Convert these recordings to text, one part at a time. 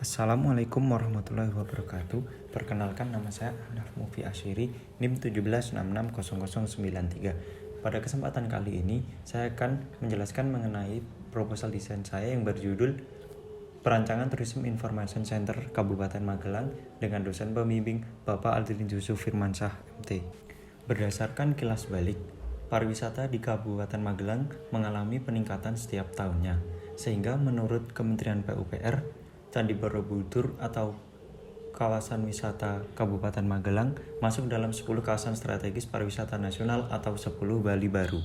Assalamualaikum warahmatullahi wabarakatuh. Perkenalkan, nama saya Hanaf Mufi Asyiri, NIM 17660093. Pada kesempatan kali ini, saya akan menjelaskan mengenai proposal desain saya yang berjudul Perancangan Tourism Information Center Kabupaten Magelang dengan dosen pembimbing Bapak Aldrin Yusuf Firmansyah MT. Berdasarkan kilas balik, pariwisata di Kabupaten Magelang mengalami peningkatan setiap tahunnya, sehingga menurut Kementerian PUPR, Candi Borobudur atau kawasan wisata Kabupaten Magelang masuk dalam 10 kawasan strategis pariwisata nasional atau 10 Bali baru.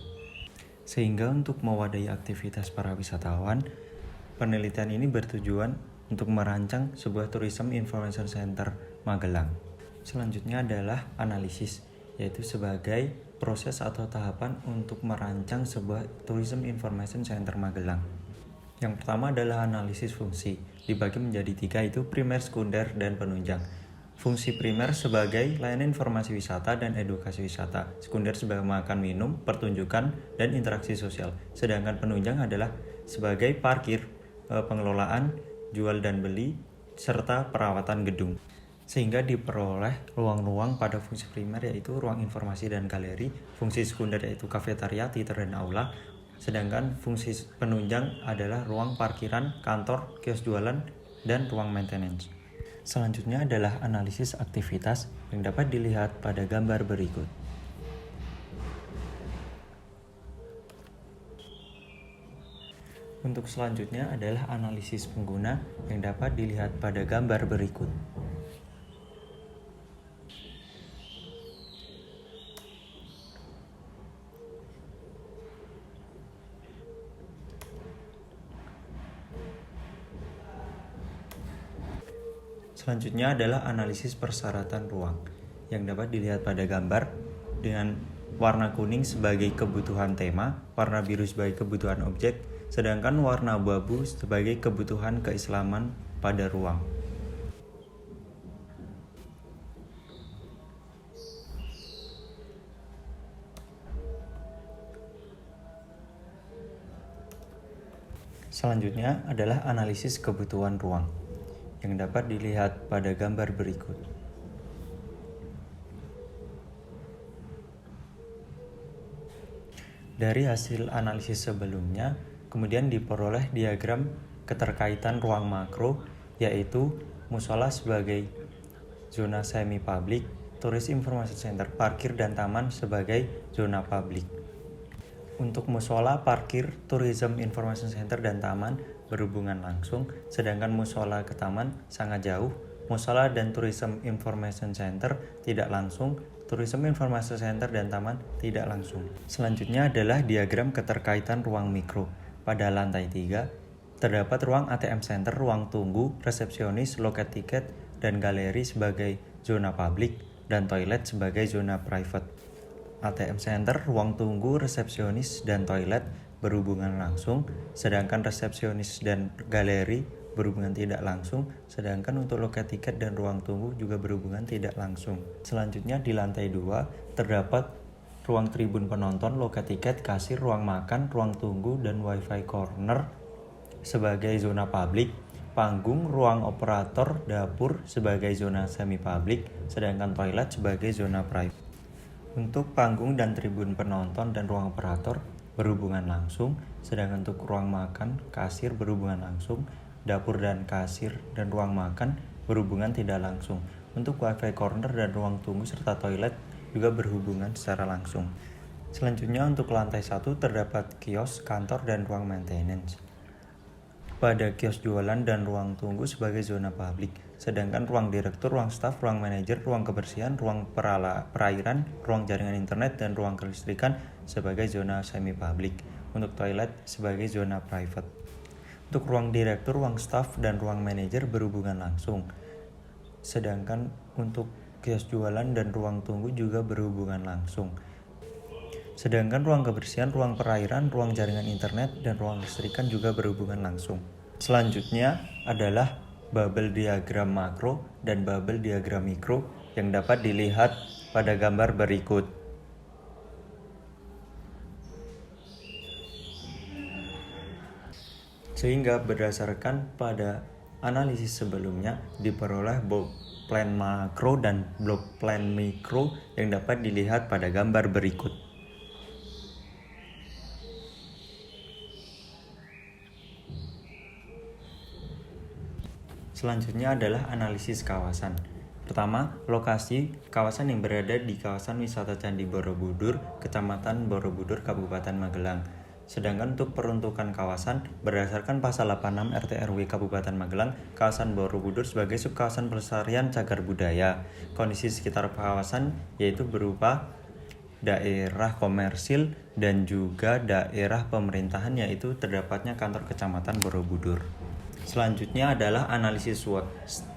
Sehingga untuk mewadahi aktivitas para wisatawan, penelitian ini bertujuan untuk merancang sebuah Tourism Information Center Magelang. Selanjutnya adalah analisis, yaitu sebagai proses atau tahapan untuk merancang sebuah Tourism Information Center Magelang. Yang pertama adalah analisis fungsi, dibagi menjadi 3, yaitu primer, sekunder, dan penunjang. Fungsi primer sebagai layanan informasi wisata dan edukasi wisata, sekunder sebagai makan minum, pertunjukan, dan interaksi sosial. Sedangkan penunjang adalah sebagai parkir, pengelolaan, jual dan beli, serta perawatan gedung. Sehingga diperoleh ruang-ruang pada fungsi primer, yaitu ruang informasi dan galeri, fungsi sekunder yaitu kafetaria, teater, dan aula. Sedangkan fungsi penunjang adalah ruang parkiran, kantor, kios jualan, dan ruang maintenance. Selanjutnya adalah analisis aktivitas yang dapat dilihat pada gambar berikut. Untuk selanjutnya adalah analisis pengguna yang dapat dilihat pada gambar berikut. Selanjutnya adalah analisis persyaratan ruang yang dapat dilihat pada gambar dengan warna kuning sebagai kebutuhan tema, warna biru sebagai kebutuhan objek, sedangkan warna abu-abu sebagai kebutuhan keislaman pada ruang. Selanjutnya adalah analisis kebutuhan ruang yang dapat dilihat pada gambar berikut. Dari hasil analisis sebelumnya, kemudian diperoleh diagram keterkaitan ruang makro, yaitu musola sebagai zona semi-publik, Tourist Information Center, parkir dan taman sebagai zona publik. Untuk musola, parkir, Tourism Information Center, dan taman berhubungan langsung, sedangkan musola ke taman sangat jauh. Musola dan Tourism Information Center tidak langsung, Tourism Information Center dan taman tidak langsung. Selanjutnya adalah diagram keterkaitan ruang mikro. Pada lantai 3, terdapat ruang ATM Center, ruang tunggu, resepsionis, loket tiket, dan galeri sebagai zona publik, dan toilet sebagai zona private. ATM Center, ruang tunggu, resepsionis, dan toilet berhubungan langsung, sedangkan resepsionis dan galeri berhubungan tidak langsung, sedangkan untuk loket tiket dan ruang tunggu juga berhubungan tidak langsung. Selanjutnya di lantai 2 terdapat ruang tribun penonton, loket tiket, kasir, ruang makan, ruang tunggu, dan wifi corner sebagai zona publik, panggung, ruang operator, dapur sebagai zona semi publik, sedangkan toilet sebagai zona private. Untuk panggung dan tribun penonton dan ruang operator berhubungan langsung, sedangkan untuk ruang makan, kasir berhubungan langsung, dapur dan kasir dan ruang makan berhubungan tidak langsung. Untuk wifi corner dan ruang tunggu serta toilet juga berhubungan secara langsung. Selanjutnya untuk lantai 1 terdapat kios, kantor, dan ruang maintenance. Pada kios jualan dan ruang tunggu sebagai zona publik, sedangkan ruang direktur, ruang staf, ruang manajer, ruang kebersihan, ruang perairan, ruang jaringan internet, dan ruang kelistrikan sebagai zona semi publik. Untuk toilet sebagai zona private. Untuk ruang direktur, ruang staf, dan ruang manajer berhubungan langsung, sedangkan untuk kios jualan dan ruang tunggu juga berhubungan langsung. Sedangkan ruang kebersihan, ruang perairan, ruang jaringan internet, dan ruang listrikan juga berhubungan langsung. Selanjutnya adalah bubble diagram makro dan bubble diagram mikro yang dapat dilihat pada gambar berikut. Sehingga berdasarkan pada Analisis sebelumnya diperoleh blok plan makro dan blok plan mikro yang dapat dilihat pada gambar berikut. Selanjutnya adalah analisis kawasan. Pertama, lokasi kawasan yang berada di kawasan wisata Candi Borobudur, Kecamatan Borobudur, Kabupaten Magelang. Sedangkan untuk peruntukan kawasan, berdasarkan pasal 86 RT/RW Kabupaten Magelang, kawasan Borobudur sebagai subkawasan pelestarian cagar budaya. Kondisi sekitar kawasan yaitu berupa daerah komersil dan juga daerah pemerintahan, yaitu terdapatnya kantor Kecamatan Borobudur. Selanjutnya adalah analisis SWOT.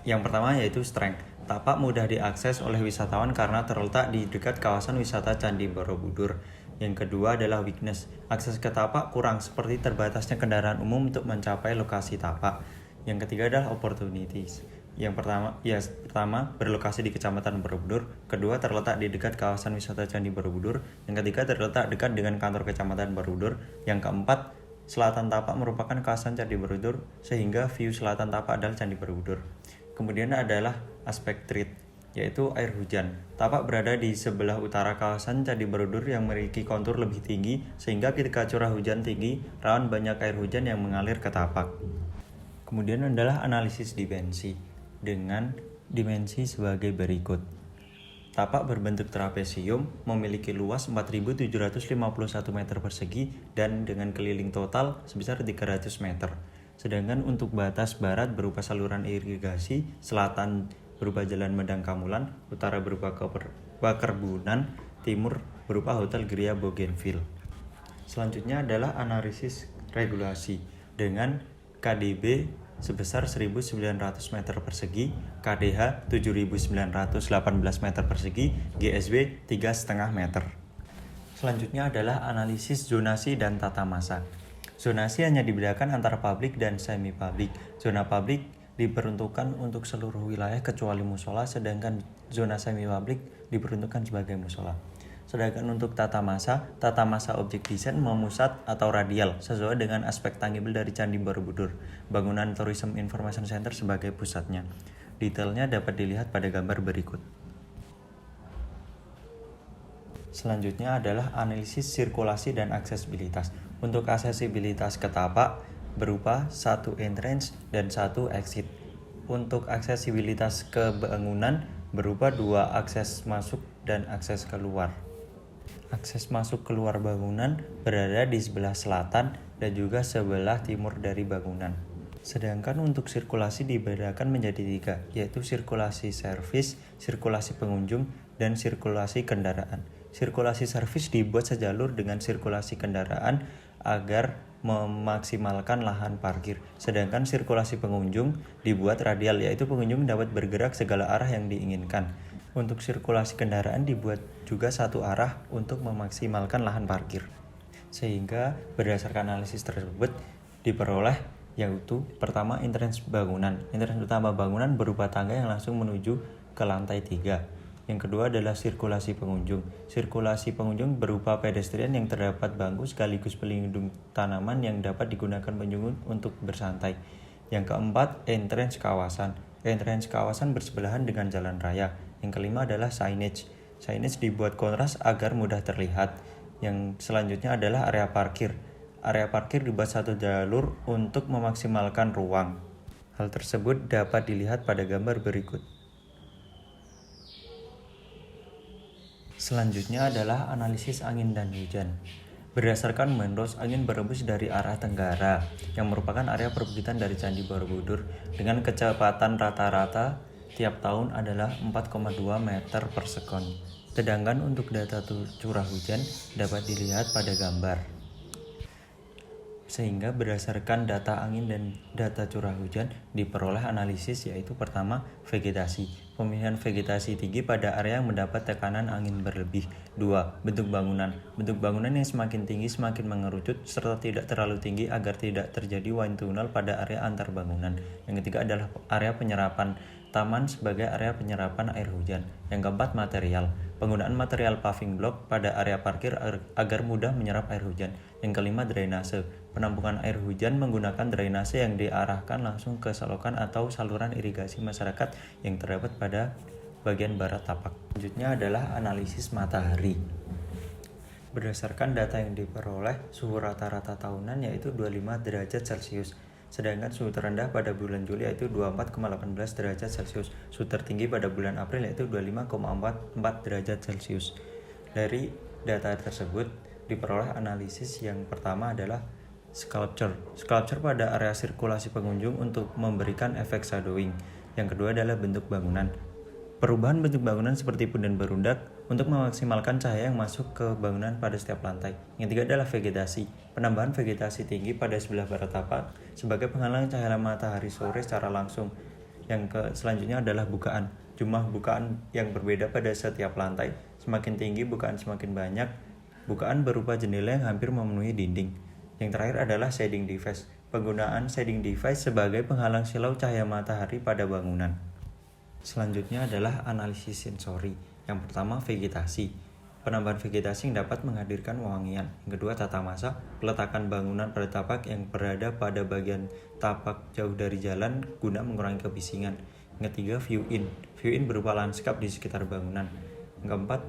Yang pertama yaitu strength. Tapak mudah diakses oleh wisatawan karena terletak di dekat kawasan wisata Candi Borobudur. Yang kedua adalah weakness. Akses ke tapak kurang seperti terbatasnya kendaraan umum untuk mencapai lokasi tapak. Yang ketiga adalah opportunities. Yang pertama berlokasi di Kecamatan Borobudur, kedua terletak di dekat kawasan wisata Candi Borobudur, yang ketiga terletak dekat dengan kantor Kecamatan Borobudur, yang keempat selatan tapak merupakan kawasan Candi Borobudur sehingga view selatan tapak adalah Candi Borobudur. Kemudian adalah aspek treat, yaitu air hujan. Tapak berada di sebelah utara kawasan Candi Borobudur yang memiliki kontur lebih tinggi sehingga ketika curah hujan tinggi rawan banyak air hujan yang mengalir ke tapak. Kemudian adalah analisis dimensi dengan dimensi sebagai berikut. Tapak berbentuk trapesium memiliki luas 4.751 meter persegi dan dengan keliling total sebesar 300 meter. Sedangkan untuk batas barat berupa saluran irigasi, selatan berupa Jalan Medang Kamulan, utara berupa perkebunan, timur berupa Hotel Gria Bougainville. Selanjutnya adalah analisis regulasi dengan KDB sebesar 1.900 meter persegi, KDH 7.918 meter persegi, GSB 3,5 meter. Selanjutnya adalah analisis zonasi dan tata masa. Zonasi hanya dibedakan antara publik dan semi-publik. Zona publik diperuntukkan untuk seluruh wilayah kecuali musola, sedangkan zona semi-publik diperuntukkan sebagai musola. Sedangkan untuk tata masa objek desain memusat atau radial sesuai dengan aspek tangible dari Candi Borobudur. Bangunan Tourism Information Center sebagai pusatnya. Detailnya dapat dilihat pada gambar berikut. Selanjutnya adalah analisis sirkulasi dan aksesibilitas. Untuk aksesibilitas ke tapak berupa 1 entrance dan 1 exit. Untuk aksesibilitas ke bangunan berupa 2 akses masuk dan akses keluar. Akses masuk keluar bangunan berada di sebelah selatan dan juga sebelah timur dari bangunan. Sedangkan untuk sirkulasi dibedakan menjadi 3, yaitu sirkulasi servis, sirkulasi pengunjung, dan sirkulasi kendaraan. Sirkulasi servis dibuat sejalur dengan sirkulasi kendaraan agar memaksimalkan lahan parkir. Sedangkan sirkulasi pengunjung dibuat radial, yaitu pengunjung dapat bergerak segala arah yang diinginkan. Untuk sirkulasi kendaraan dibuat juga satu arah untuk memaksimalkan lahan parkir. Sehingga berdasarkan analisis tersebut diperoleh yaitu pertama entrance bangunan. Entrance utama bangunan berupa tangga yang langsung menuju ke lantai 3. Yang kedua adalah sirkulasi pengunjung. Sirkulasi pengunjung berupa pedestrian yang terdapat bangku sekaligus pelindung tanaman yang dapat digunakan pengunjung untuk bersantai. Yang keempat, entrance kawasan. Entrance kawasan bersebelahan dengan jalan raya. Yang kelima adalah signage. Signage dibuat kontras agar mudah terlihat. Yang selanjutnya adalah area parkir. Area parkir dibuat satu jalur untuk memaksimalkan ruang. Hal tersebut dapat dilihat pada gambar berikut. Selanjutnya adalah analisis angin dan hujan. Berdasarkan Menros, angin berembus dari arah tenggara, yang merupakan area perbukitan dari Candi Borobudur, dengan kecepatan rata-rata tiap tahun adalah 4,2 meter per sekon. Sedangkan untuk data curah hujan dapat dilihat pada gambar. Sehingga berdasarkan data angin dan data curah hujan diperoleh analisis, yaitu pertama vegetasi. Pemilihan vegetasi tinggi pada area yang mendapat tekanan angin berlebih. 2. Bentuk bangunan. Bentuk bangunan yang semakin tinggi semakin mengerucut serta tidak terlalu tinggi agar tidak terjadi wind tunnel pada area antar bangunan. Yang ketiga adalah area penyerapan. Taman sebagai area penyerapan air hujan. Yang keempat, material. Penggunaan material paving block pada area parkir agar mudah menyerap air hujan. Yang kelima, drainase. penampungan air hujan menggunakan drainase yang diarahkan langsung ke selokan atau saluran irigasi masyarakat yang terdapat pada bagian barat tapak. Selanjutnya adalah analisis matahari. Berdasarkan data yang diperoleh, suhu rata-rata tahunan yaitu 25 derajat Celcius. Sedangkan suhu terendah pada bulan Juli yaitu 24,18 derajat Celcius. Suhu tertinggi pada bulan April yaitu 25,44 derajat Celcius. Dari data tersebut diperoleh analisis yang pertama adalah sculpture. Sculpture pada area sirkulasi pengunjung untuk memberikan efek shadowing. Yang kedua adalah bentuk bangunan. Perubahan bentuk bangunan seperti punden berundak untuk memaksimalkan cahaya yang masuk ke bangunan pada setiap lantai. Yang ketiga adalah vegetasi. Penambahan vegetasi tinggi pada sebelah barat tapak sebagai penghalang cahaya matahari sore secara langsung. Selanjutnya adalah bukaan. Jumlah bukaan yang berbeda pada setiap lantai. Semakin tinggi bukaan semakin banyak. Bukaan berupa jendela yang hampir memenuhi dinding. Yang terakhir adalah shading device. Penggunaan shading device sebagai penghalang silau cahaya matahari pada bangunan. Selanjutnya adalah analisis sensori. Yang pertama, vegetasi. Penambahan vegetasi yang dapat menghadirkan wewangian. Yang kedua, tata masa. Peletakan bangunan pada tapak yang berada pada bagian tapak jauh dari jalan guna mengurangi kebisingan. Yang ketiga, view in. View in berupa lanskap di sekitar bangunan. Yang keempat,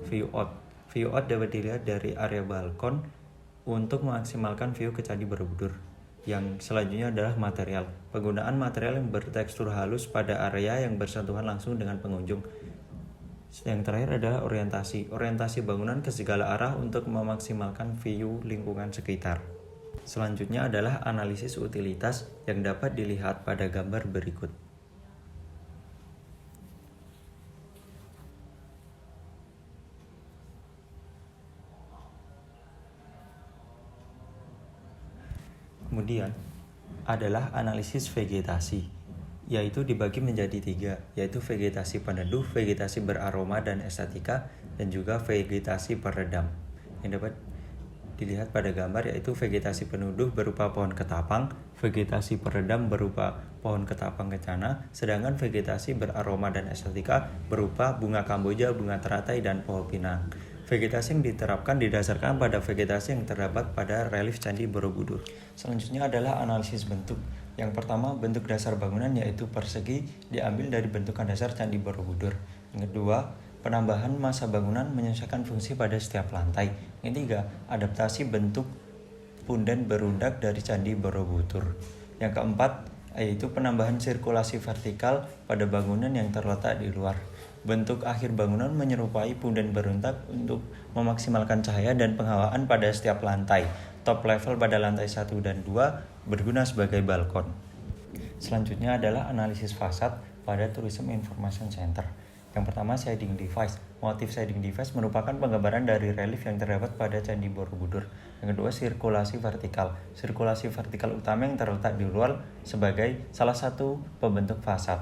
view out. View out dapat dilihat dari area balkon untuk memaksimalkan view ke Candi Borobudur. Yang selanjutnya adalah material. Penggunaan material yang bertekstur halus pada area yang bersentuhan langsung dengan pengunjung. Yang terakhir adalah orientasi. Orientasi bangunan ke segala arah untuk memaksimalkan view lingkungan sekitar. Selanjutnya adalah analisis utilitas yang dapat dilihat pada gambar berikut. Kemudian adalah analisis vegetasi, yaitu dibagi menjadi 3, yaitu vegetasi peneduh, vegetasi beraroma dan estetika, dan juga vegetasi peredam. Yang dapat dilihat pada gambar yaitu vegetasi peneduh berupa pohon ketapang, vegetasi peredam berupa pohon ketapang kencana, sedangkan vegetasi beraroma dan estetika berupa bunga kamboja, bunga teratai, dan pohon pinang. Vegetasi yang diterapkan didasarkan pada vegetasi yang terdapat pada relief Candi Borobudur. Selanjutnya adalah analisis bentuk. Yang pertama, bentuk dasar bangunan yaitu persegi diambil dari bentukan dasar Candi Borobudur. Yang kedua, penambahan massa bangunan menyesuaikan fungsi pada setiap lantai. Yang ketiga, adaptasi bentuk punden berundak dari Candi Borobudur. Yang keempat, yaitu penambahan sirkulasi vertikal pada bangunan yang terletak di luar. Bentuk akhir bangunan menyerupai punden berundak untuk memaksimalkan cahaya dan penghawaan pada setiap lantai. Top level pada lantai 1 dan 2 berguna sebagai balkon. Selanjutnya adalah analisis fasad pada Tourism Information Center. Yang pertama, shading device. Motif shading device merupakan penggambaran dari relief yang terdapat pada Candi Borobudur. Yang kedua, sirkulasi vertikal. Sirkulasi vertikal utama yang terletak di luar sebagai salah satu pembentuk fasad.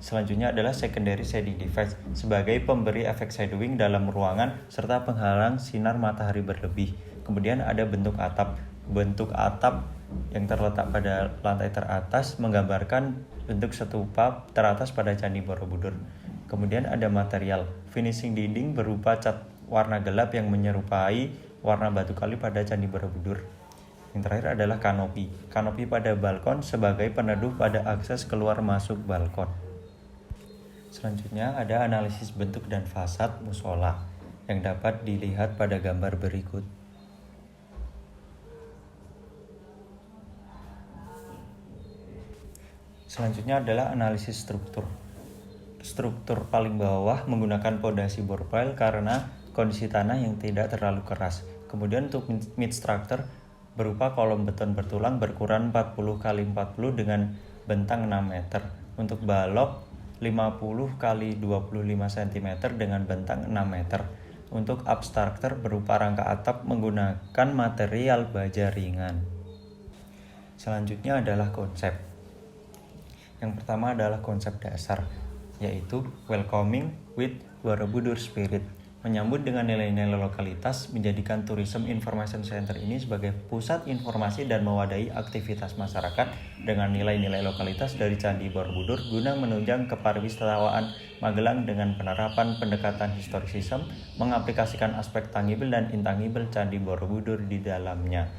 Selanjutnya adalah secondary shading device sebagai pemberi efek shadowing dalam ruangan serta penghalang sinar matahari berlebih. Kemudian ada bentuk atap. Bentuk atap yang terletak pada lantai teratas menggambarkan bentuk stupa teratas pada Candi Borobudur. Kemudian ada material. Finishing dinding berupa cat warna gelap yang menyerupai warna batu kali pada Candi Borobudur. Yang terakhir adalah kanopi. Kanopi pada balkon sebagai peneduh pada akses keluar masuk balkon. Selanjutnya ada analisis bentuk dan fasad musola yang dapat dilihat pada gambar berikut. Selanjutnya adalah analisis struktur. Struktur paling bawah menggunakan pondasi bor pile karena kondisi tanah yang tidak terlalu keras. Kemudian untuk mid structure berupa kolom beton bertulang berukuran 40 x 40 dengan bentang 6 meter. Untuk balok 50 x 25 cm dengan bentang 6 meter. Untuk upstructure berupa rangka atap menggunakan material baja ringan. Selanjutnya adalah konsep. Yang pertama adalah konsep dasar, yaitu welcoming with Borobudur spirit. Menyambut dengan nilai-nilai lokalitas, menjadikan Tourism Information Center ini sebagai pusat informasi dan mewadahi aktivitas masyarakat dengan nilai-nilai lokalitas dari Candi Borobudur guna menunjang kepariwisataan Magelang dengan penerapan pendekatan historisism, mengaplikasikan aspek tangible dan intangible Candi Borobudur di dalamnya.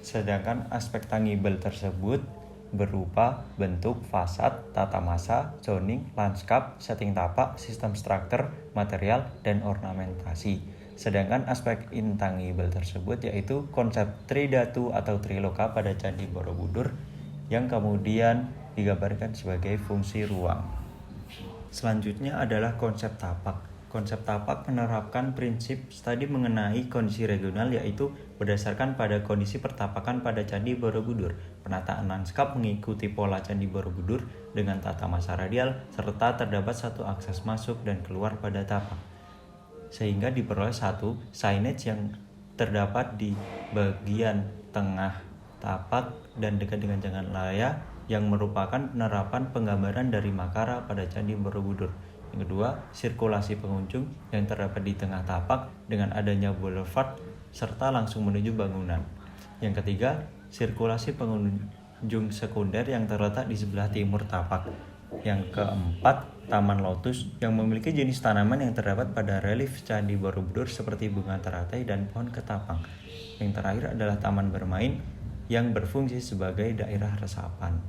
Sedangkan aspek tangible tersebut berupa bentuk, fasad, tata masa, zoning, lanskap, setting tapak, sistem struktur, material, dan ornamentasi. Sedangkan aspek intangible tersebut yaitu konsep tridhatu atau triloka pada Candi Borobudur yang kemudian digambarkan sebagai fungsi ruang. Selanjutnya adalah konsep tapak. Konsep tapak menerapkan prinsip studi mengenai kondisi regional, yaitu berdasarkan pada kondisi pertapakan pada Candi Borobudur. Penataan lanskap mengikuti pola Candi Borobudur dengan tata masa radial serta terdapat satu akses masuk dan keluar pada tapak. Sehingga diperoleh satu signage yang terdapat di bagian tengah tapak dan dekat dengan jalan raya yang merupakan penerapan penggambaran dari Makara pada Candi Borobudur. Yang kedua, sirkulasi pengunjung yang terdapat di tengah tapak dengan adanya boulevard serta langsung menuju bangunan. Yang ketiga, sirkulasi pengunjung sekunder yang terletak di sebelah timur tapak. Yang keempat, Taman Lotus yang memiliki jenis tanaman yang terdapat pada relief Candi Borobudur seperti bunga teratai dan pohon ketapang. Yang terakhir adalah taman bermain yang berfungsi sebagai daerah resapan.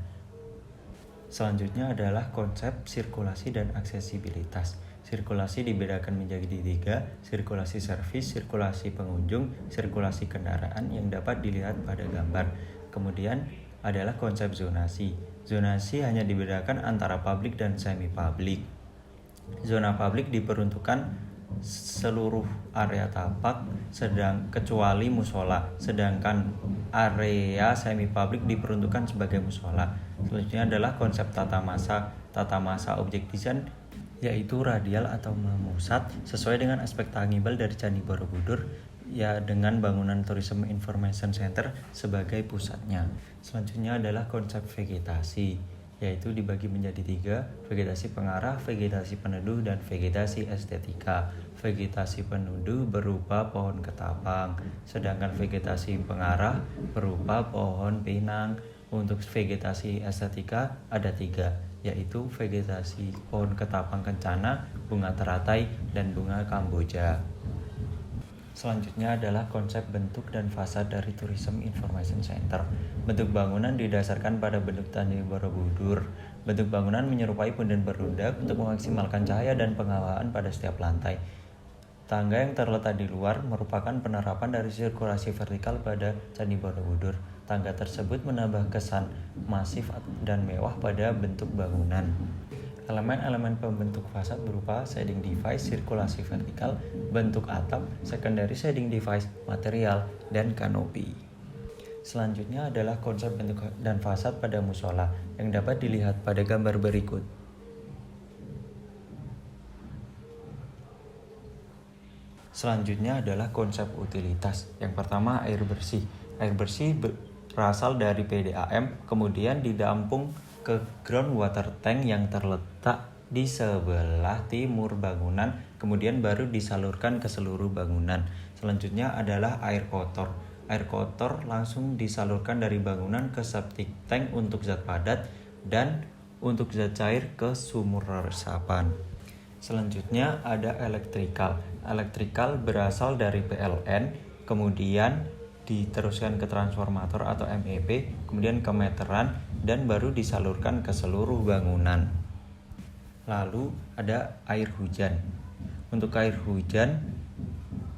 Selanjutnya adalah konsep sirkulasi dan aksesibilitas. Sirkulasi dibedakan menjadi tiga: sirkulasi servis, sirkulasi pengunjung, sirkulasi kendaraan yang dapat dilihat pada gambar. Kemudian adalah konsep zonasi. Zonasi hanya dibedakan antara publik dan semi-publik. Zona publik diperuntukkan seluruh area tapak kecuali musola, sedangkan area semi publik diperuntukkan sebagai musola. Selanjutnya adalah konsep tata masa objek desain, yaitu radial atau memusat sesuai dengan aspek tangible dari Candi Borobudur, ya, dengan bangunan Tourism Information Center sebagai pusatnya. Selanjutnya adalah konsep vegetasi, yaitu dibagi menjadi tiga: vegetasi pengarah, vegetasi peneduh, dan vegetasi estetika. Vegetasi peneduh berupa pohon ketapang, sedangkan vegetasi pengarah berupa pohon pinang. Untuk vegetasi estetika ada tiga, yaitu vegetasi pohon ketapang kencana, bunga teratai, dan bunga kamboja. Selanjutnya adalah konsep bentuk dan fasad dari Tourism Information Center. Bentuk bangunan didasarkan pada bentuk Candi Borobudur. Bentuk bangunan menyerupai punden berundak untuk memaksimalkan cahaya dan penghawaan pada setiap lantai. Tangga yang terletak di luar merupakan penerapan dari sirkulasi vertikal pada Candi Borobudur. Tangga tersebut menambah kesan masif dan mewah pada bentuk bangunan. Elemen-elemen pembentuk fasad berupa shading device, sirkulasi vertikal, bentuk atap, secondary shading device, material, dan kanopi. Selanjutnya adalah konsep bentuk dan fasad pada musola yang dapat dilihat pada gambar berikut. Selanjutnya adalah konsep utilitas. Yang pertama, air bersih. Air bersih berasal dari PDAM, kemudian didampung ke groundwater tank yang terletak di sebelah timur bangunan, kemudian baru disalurkan ke seluruh bangunan. Selanjutnya adalah air kotor. Air kotor langsung disalurkan dari bangunan ke septic tank untuk zat padat dan untuk zat cair ke sumur resapan. Selanjutnya ada elektrikal. Elektrikal berasal dari PLN, kemudian diteruskan ke transformator atau MEP, kemudian ke meteran, dan baru disalurkan ke seluruh bangunan. Lalu ada air hujan. Untuk air hujan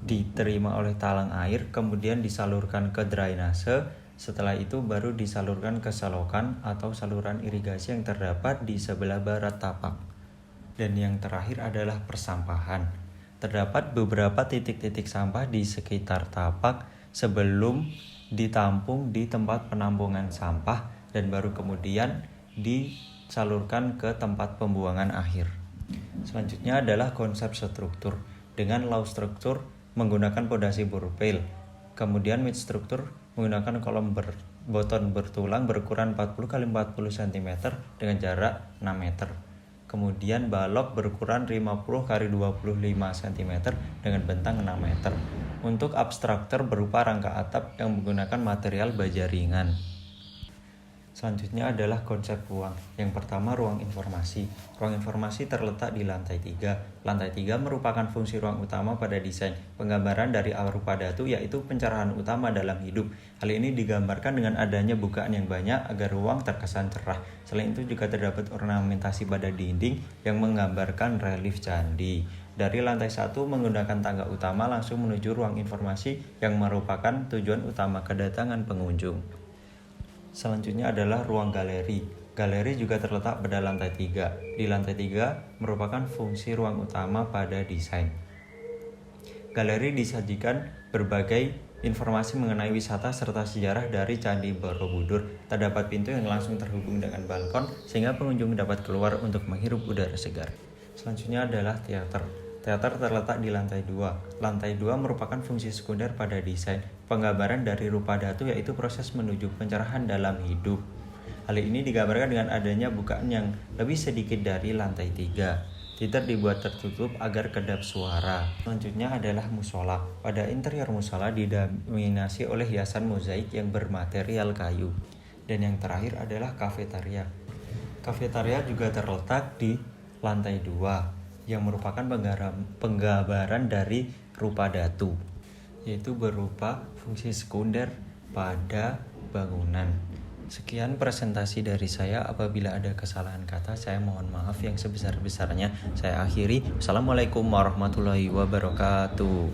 diterima oleh talang air, kemudian disalurkan ke drainase. Setelah itu baru disalurkan ke selokan atau saluran irigasi yang terdapat di sebelah barat tapak. Dan yang terakhir adalah persampahan. Terdapat beberapa titik-titik sampah di sekitar tapak sebelum ditampung di tempat penampungan sampah dan baru kemudian disalurkan ke tempat pembuangan akhir. Selanjutnya adalah konsep struktur. Dengan low struktur menggunakan pondasi burpile. Kemudian mid struktur menggunakan kolom beton bertulang berukuran 40 x 40 cm dengan jarak 6 meter. Kemudian balok berukuran 50 x 25 cm dengan bentang 6 meter. Untuk abstraktor berupa rangka atap yang menggunakan material baja ringan. Selanjutnya adalah konsep ruang. Yang pertama, ruang informasi. Ruang informasi terletak di lantai 3. Lantai 3 merupakan fungsi ruang utama pada desain. Penggambaran dari rupa datu yaitu pencerahan utama dalam hidup. Hal ini digambarkan dengan adanya bukaan yang banyak agar ruang terkesan cerah. Selain itu juga terdapat ornamentasi pada dinding yang menggambarkan relief candi. Dari lantai 1 menggunakan tangga utama langsung menuju ruang informasi yang merupakan tujuan utama kedatangan pengunjung. Selanjutnya adalah ruang galeri. Galeri juga terletak pada lantai 3. Di lantai 3 merupakan fungsi ruang utama pada desain. Galeri disajikan berbagai informasi mengenai wisata serta sejarah dari Candi Borobudur. Terdapat pintu yang langsung terhubung dengan balkon sehingga pengunjung dapat keluar untuk menghirup udara segar. Selanjutnya adalah teater. Teater terletak di lantai 2. Lantai 2 merupakan fungsi sekunder pada desain. Penggambaran dari rupa datu yaitu proses menuju pencerahan dalam hidup. Hal ini digambarkan dengan adanya bukaan yang lebih sedikit dari lantai 3. Teater dibuat tertutup agar kedap suara. Selanjutnya adalah musola. Pada interior musola didominasi oleh hiasan mozaik yang bermaterial kayu. Dan yang terakhir adalah kafetaria. Kafetaria juga terletak di lantai 2 yang merupakan penggambaran dari rupa datu, yaitu berupa fungsi sekunder pada bangunan. Sekian presentasi dari saya. Apabila ada kesalahan kata, saya mohon maaf yang sebesar-besarnya. Saya akhiri. Wassalamualaikum warahmatullahi wabarakatuh.